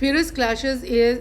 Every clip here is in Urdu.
Furious clashes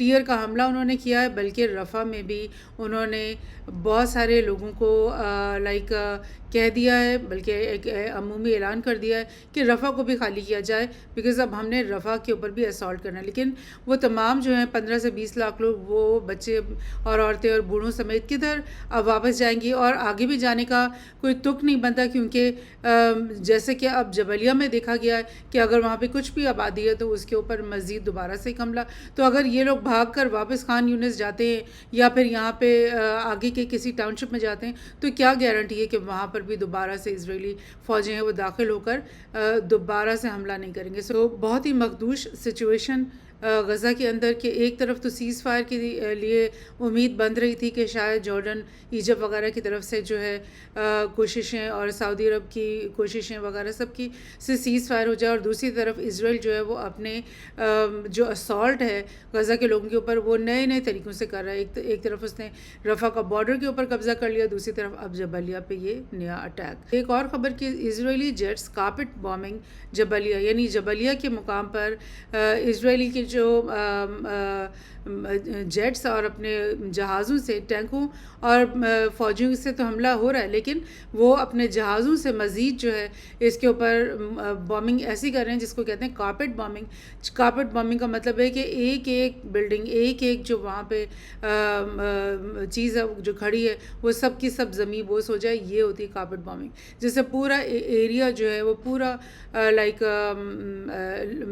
ٹیئر کا حملہ انہوں نے کیا ہے، بلکہ رفح میں بھی انہوں نے بہت سارے لوگوں کو لائک کہہ دیا ہے، بلکہ ایک عمومی اعلان کر دیا ہے کہ رفح کو بھی خالی کیا جائے، بیکاز اب ہم نے رفح کے اوپر بھی اسالٹ کرنا ہے. لیکن وہ تمام جو ہیں 15 سے 20 لاکھ لوگ، وہ بچے اور عورتیں اور بوڑھوں سمیت کدھر اب واپس جائیں گی؟ اور آگے بھی جانے کا کوئی تک نہیں بنتا، کیونکہ جیسے کہ اب جبلیہ میں دیکھا گیا ہے کہ اگر وہاں پہ کچھ بھی آبادی ہے تو اس کے اوپر مزید دوبارہ سے ایک حملہ. تو اگر یہ لوگ بھاگ کر واپس خان یونس جاتے ہیں یا پھر یہاں پہ آگے کے کسی ٹاؤن شپ میں جاتے ہیں، تو کیا گارنٹی ہے کہ وہاں پر بھی دوبارہ سے اسرائیلی فوجیں ہیں وہ داخل ہو کر دوبارہ سے حملہ نہیں کریں گے؟ سو بہت ہی مخدوش سچویشن غزہ کے اندر، کہ ایک طرف تو سیز فائر کے لیے امید بند رہی تھی کہ شاید جارڈن، ایجپٹ وغیرہ کی طرف سے جو ہے کوششیں، اور سعودی عرب کی کوششیں وغیرہ سب کی سے سیز فائر ہو جائے، اور دوسری طرف اسرائیل جو ہے وہ اپنے جو اسالٹ ہے غزہ کے لوگوں کے اوپر وہ نئے نئے طریقوں سے کر رہا ہے. ایک طرف اس نے رفح کا بارڈر کے اوپر قبضہ کر لیا، دوسری طرف اب جبلیہ پہ یہ نیا اٹیک. ایک اور خبر کہ اسرائیلی جیٹس کارپٹ بامبنگ جبلیہ، یعنی جبلیہ کے مقام پر اسرائیلی کے جو جیٹس اور اپنے جہازوں سے، ٹینکوں اور فوجیوں سے تو حملہ ہو رہا ہے، لیکن وہ اپنے جہازوں سے مزید جو ہے اس کے اوپر بامبنگ ایسی کر رہے ہیں جس کو کہتے ہیں کارپٹ بامبنگ. کارپٹ بامبنگ کا مطلب ہے کہ ایک ایک بلڈنگ، ایک ایک جو وہاں پہ چیز ہے جو کھڑی ہے وہ سب کی سب زمین بوس ہو جائے. یہ ہوتی ہے کارپٹ بامبنگ، جس سے پورا ایریا جو ہے وہ پورا لائک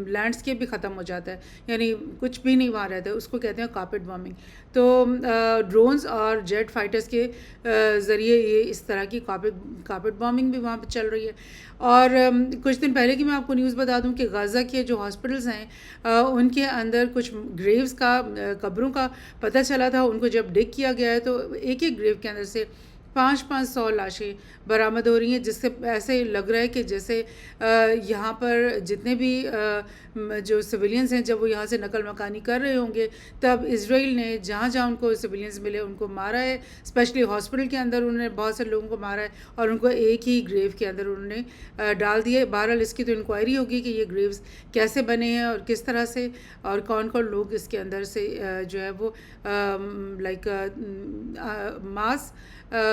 لینڈسکیپ بھی ختم ہو جاتا ہے، یعنی کچھ بھی نہیں وہاں رہتا ہے. اس کو کہتے ہیں کارپٹ بامبنگ. تو ڈرونز اور جیٹ فائٹرز کے ذریعے یہ اس طرح کی کارپٹ بامبنگ بھی وہاں پہ چل رہی ہے. اور کچھ دن پہلے کی میں آپ کو نیوز بتا دوں کہ غزہ کے جو ہاسپٹلز ہیں ان کے اندر کچھ گریوز کا، قبروں کا پتہ چلا تھا. ان کو جب ڈگ کیا گیا ہے تو ایک ایک گریو کے اندر سے 500 لاشیں برآمد ہو رہی ہیں، جس سے ایسے لگ رہا ہے کہ جیسے یہاں پر جتنے بھی جو سویلینز ہیں جب وہ یہاں سے نقل مکانی کر رہے ہوں گے، تب اسرائیل نے جہاں جہاں ان کو سویلینز ملے ان کو مارا ہے. اسپیشلی ہاسپٹل کے اندر انہوں نے بہت سے لوگوں کو مارا ہے اور ان کو ایک ہی گریو کے اندر انہوں نے ڈال دیا ہے. بہرحال اس کی تو انکوائری ہوگی کہ یہ گریوز کیسے بنے ہیں اور کس طرح سے، اور کون کون لوگ اس کے اندر سے جو ہے وہ like mass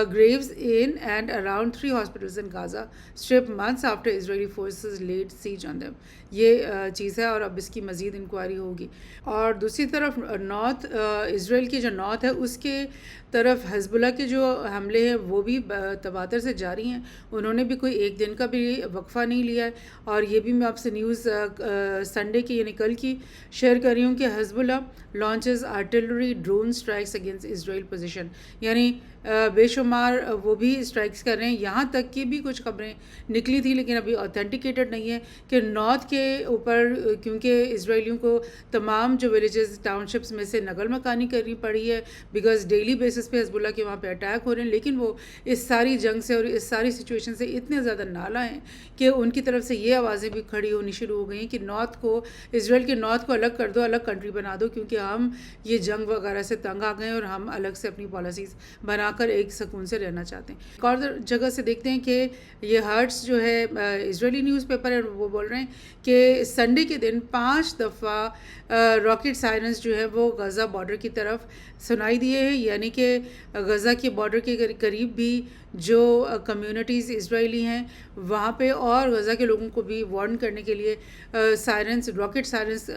graves in and around 3 hospitals in Gaza Strip months after Israeli forces laid siege on them. یہ چیز ہے اور اب اس کی مزید انکوائری ہوگی. اور دوسری طرف نارتھ اسرائیل کی جو نارتھ ہے اس کے طرف حزب اللہ کے جو حملے ہیں وہ بھی تواتر سے جاری ہیں. انہوں نے بھی کوئی ایک دن کا بھی وقفہ نہیں لیا ہے. اور یہ بھی میں آپ سے نیوز سنڈے کی یعنی کل کی شیئر کر رہی ہوں کہ Hezbollah launches artillery drone strikes against Israel position, یعنی بے شمار وہ بھی اسٹرائکس کر رہے ہیں. یہاں تک کی بھی کچھ خبریں نکلی تھیں لیکن ابھی اوتھینٹیکیٹڈ نہیں ہے کہ نارتھ کے اوپر، کیونکہ اسرائیلیوں کو تمام جو ولیجز ٹاؤن شپس میں سے نقل مکانی کرنی پڑی ہے، بیکاز ڈیلی بیسس پہ حزب اللہ کے وہاں پہ اٹیک ہو رہے ہیں. لیکن وہ اس ساری جنگ سے اور اس ساری سچویشن سے اتنے زیادہ نالا ہیں کہ ان کی طرف سے یہ آوازیں بھی کھڑی ہونی شروع ہو گئی ہیں کہ نارتھ کو، اسرائیل کے نارتھ کو الگ کر دو، الگ کنٹری بنا دو، کیونکہ ہم یہ جنگ وغیرہ سے تنگ آ گئے ہیں اور ہم الگ سے اپنی پالیسیز بنا کر ایک سکون سے رہنا چاہتے ہیں. ایک اور جگہ سے دیکھتے ہیں کہ یہ ہرٹس جو ہے اسرائیلی نیوز پیپر ہے، وہ بول رہے ہیں کہ سنڈے کے دن 5 دفعہ راکٹ سائرنز جو ہے وہ غزہ بارڈر کی طرف سنائی دیے ہیں، یعنی کہ غزہ کے بارڈر کے قریب بھی جو کمیونٹیز اسرائیلی ہیں وہاں پہ اور غزہ کے لوگوں کو بھی وارن کرنے کے لیے سائرنز، راکٹ سائرنز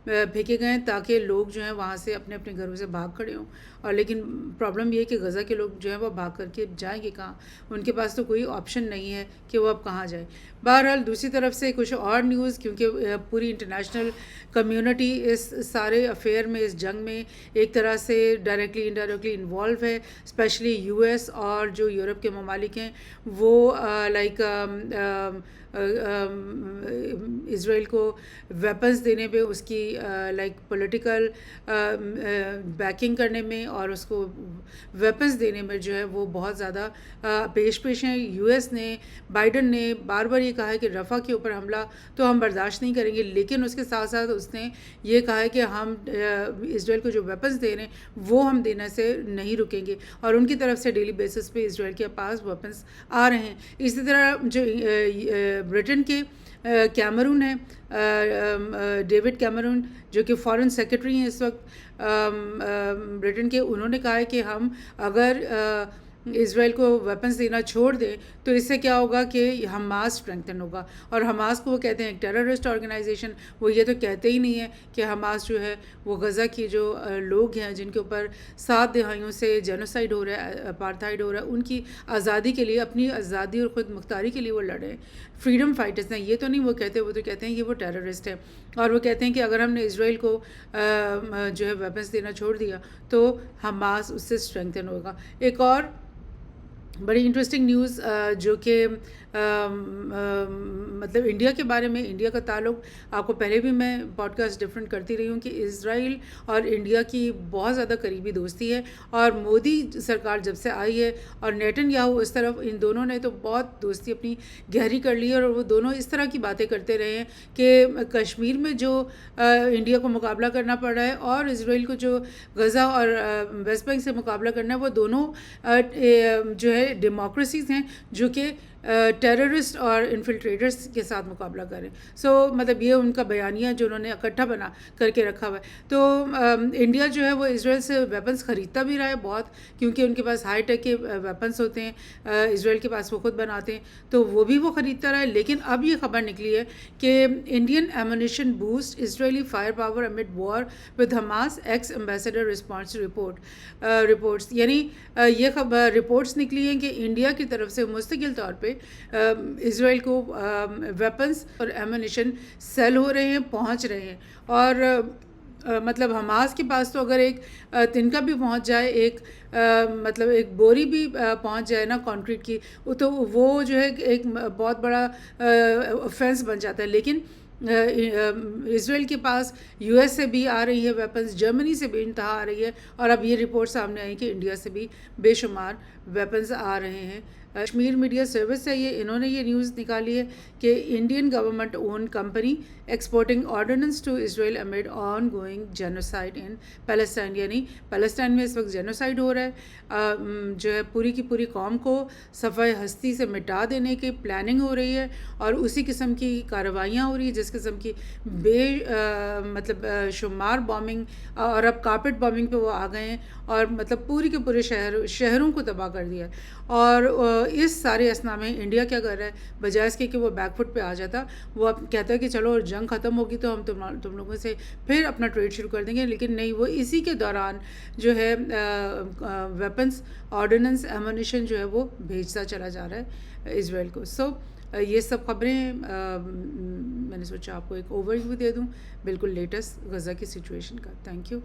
پھینکے گئے ہیں تاکہ لوگ جو ہیں وہاں سے اپنے اپنے گھروں سے بھاگ کھڑے ہوں. اور لیکن پرابلم یہ ہے کہ غزہ کے لوگ جو ہیں وہ بھاگ کر کے جائیں گے کہاں؟ ان کے پاس تو کوئی آپشن نہیں ہے کہ وہ اب کہاں جائیں. بہرحال دوسری طرف سے کچھ اور نیوز، کیونکہ پوری انٹرنیشنل کمیونٹی اس سارے افیئر میں، اس جنگ میں ایک طرح سے ڈائریکٹلی انڈائریکٹلی انوالو ہے. اسپیشلی یو ایس اور جو یورپ کے ممالک ہیں وہ لائک اسرائیل کو ویپنز دینے میں، اس کی لائک پولیٹیکل بیکنگ کرنے میں اور اس کو ویپنز دینے میں جو ہے وہ بہت زیادہ پیش ہیں. یو ایس نے، بائیڈن نے بار بار یہ کہا ہے کہ رفح کے اوپر حملہ تو ہم برداشت نہیں کریں گے، لیکن اس کے ساتھ ساتھ اس نے یہ کہا ہے کہ ہم اسرائیل کو جو ویپنز دے رہے ہیں وہ ہم دینے سے نہیں رکیں گے، اور ان کی طرف سے ڈیلی بیسس پہ اسرائیل کے پاس ویپنز آ رہے ہیں. اسی طرح جو برٹن کے کیمرون ہے ڈیوڈ کیمرون جو کہ فارن سیکرٹری ہیں اس وقت برٹن کے، انہوں نے کہا ہے کہ ہم اگر اسرائیل کو ویپنز دینا چھوڑ دیں تو اس سے کیا ہوگا کہ حماس اسٹرینگتھن ہوگا، اور حماس کو وہ کہتے ہیں ایک ٹیررسٹ آرگنائزیشن. وہ یہ تو کہتے ہی نہیں ہیں کہ حماس جو ہے وہ غزہ کی جو لوگ ہیں جن کے اوپر 7 دہائیوں سے جینوسائیڈ ہو رہا ہے، اپارتھائڈ ہو رہا ہے، ان کی آزادی کے لیے، اپنی آزادی اور خود مختاری کے لیے وہ لڑے ہیں، فریڈم فائٹرز ہیں. یہ تو نہیں وہ کہتے، وہ تو کہتے ہیں کہ وہ ٹیررسٹ ہے، اور وہ کہتے ہیں کہ اگر ہم نے اسرائیل کو جو ہے ویپنز دینا چھوڑ دیا تو حماس اس سے اسٹرینگتھن ہوگا. ایک اور بڑی انٹرسٹنگ نیوز جو کہ مطلب انڈیا کے بارے میں، انڈیا کا تعلق، آپ کو پہلے بھی میں پوڈ کاسٹ ڈفرینٹ کرتی رہی ہوں کہ اسرائیل اور انڈیا کی بہت زیادہ قریبی دوستی ہے، اور مودی سرکار جب سے آئی ہے اور نیتن یاہو اس طرف، ان دونوں نے تو بہت دوستی اپنی گہری کر لی ہے، اور وہ دونوں اس طرح کی باتیں کرتے رہے ہیں کہ کشمیر میں جو انڈیا کو مقابلہ کرنا پڑ رہا ہے اور اسرائیل کو جو غزہ اور ویسٹ بینک سے مقابلہ کرنا ہے، وہ دونوں جو ہے ڈیموکریسیز ہیں جو کہ ٹیررسٹ اور انفلٹریٹرز کے ساتھ مقابلہ کریں. سو مطلب یہ ان کا بیانیہ جو انہوں نے اکٹھا بنا کر کے رکھا ہوا ہے. تو انڈیا جو ہے وہ اسرائیل سے ویپنز خریدتا بھی رہا ہے بہت، کیونکہ ان کے پاس ہائی ٹیک کے ویپنز ہوتے ہیں، اسرائیل کے پاس وہ خود بناتے ہیں، تو وہ بھی وہ خریدتا رہا ہے. لیکن اب یہ خبر نکلی ہے کہ Indian ammunition boost Israeli firepower amid war with Hamas, ex ambassador response reports. یعنی یہ خبر رپورٹس نکلی ہیں کہ انڈیا کی طرف سے مستقل طور پہ اسرائیل کو ویپنز اور ایمونیشن سیل ہو رہے ہیں، پہنچ رہے ہیں. اور مطلب حماس کے پاس تو اگر ایک تنکا بھی پہنچ جائے، ایک مطلب ایک بوری بھی پہنچ جائے نا کنکریٹ کی، تو وہ جو ہے ایک بہت بڑا آفینس بن جاتا ہے. لیکن اسرائیل کے پاس یو ایس سے بھی آ رہی ہے ویپنز، جرمنی سے بھی انتہا آ رہی ہے، اور اب یہ رپورٹ سامنے آئی کہ انڈیا سے بھی بے شمار ویپنز آ رہے ہیں. کشمیر میڈیا سروس ہے یہ، انہوں نے یہ نیوز نکالی ہے کہ Indian government own company exporting ordnance to Israel amid ongoing genocide in Palestine. یعنی پیلسٹائن میں اس وقت جینوسائڈ ہو رہا ہے، جو ہے پوری کی پوری قوم کو صفحہ ہستی سے مٹا دینے کی پلاننگ ہو رہی ہے، اور اسی قسم کی کارروائیاں ہو رہی ہیں جس قسم کی بے مطلب شمار بامنگ، اور اب کارپیٹ بامنگ پہ وہ آ گئے ہیں، اور مطلب پوری کے پورے شہروں کو تباہ کر دیا ہے. اور اس سارے اسنا میں انڈیا کیا کر رہا ہے، بجائے اس کے کہ وہ بیک فٹ پہ آ جاتا، وہ اب کہتا ہے کہ چلو جنگ ختم ہوگی تو ہم تم لوگوں سے پھر اپنا ٹریڈ شروع کر دیں گے. لیکن نہیں، وہ اسی کے دوران جو ہے ویپنز، آرڈیننس، ایمونیشن جو ہے وہ بھیجتا چلا جا رہا ہے اسرائیل کو. سو یہ سب خبریں میں نے سوچا آپ کو ایک اوور ویو دے دوں بالکل لیٹسٹ غزہ کی سچویشن کا. Thank you.